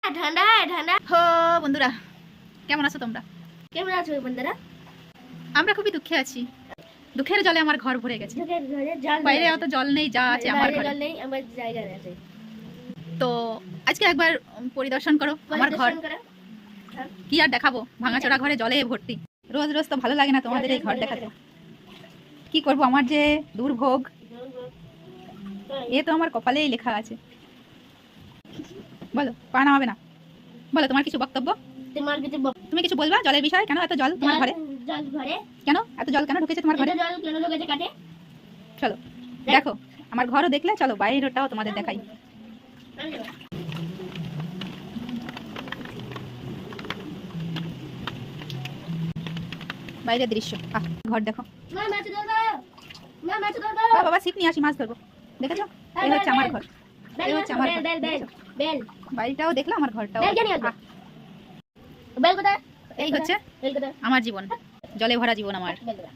ঠান্ডা ঠান্ডা হো বন্ধুরা, কেমন আছো তোমরা? কেমন আছো বন্ধুরা? আমরা খুবই দুঃখে আছি। দুঃখের জলে আমার ঘর ভরে গেছে। চোখের ঘরে জল বাইরে অত জল নেই, যা আছে আমার ঘরে। জল নেই, আমার জায়গায় আছে। তো আজকে একবার পরিদর্শন করো আমার ঘর। কি আর দেখাবো, ভাঙাচোরা ঘরে জলে ভর্তি। রোজ রোজ তো ভালো লাগে না তোমাদের এই ঘর দেখাতে। কি করব, আমার যে দুর্ভোগ, এ তো আমার কপালেই লেখা আছে। বলো, পা নামাবে না? বলো তোমার কিছু বক্তব্য। তুমি কিছু বলবা জলের বিষয়ে? কেন এত জল তোমার ঘরে? জল ঘরে কেন এত জল কেন ঢুকেছে তোমার ঘরে? জল কেন ঢুকেছে কাটে? চলো দেখো আমার ঘরও দেখলে, চলো বাইরেটাও তোমাদের দেখাই। বাইরের দৃশ্য, ঘর দেখো। মা মাছ ধরো, মা মাছ ধরো। বাবা ছিপ নিয়ে আসি, মাছ ধরবো। দেখেছো, এই হচ্ছে আমার ঘর। এই হচ্ছে আমার ঘর। বেল বাড়িটাও দেখলাম, আমার ঘরটাও। বেল জানি আনতে। বেল কোথায়? এই হচ্ছে বেল কোথায়? আমার জীবন, জলে ভরা জীবন আমার। বেল কোথায়?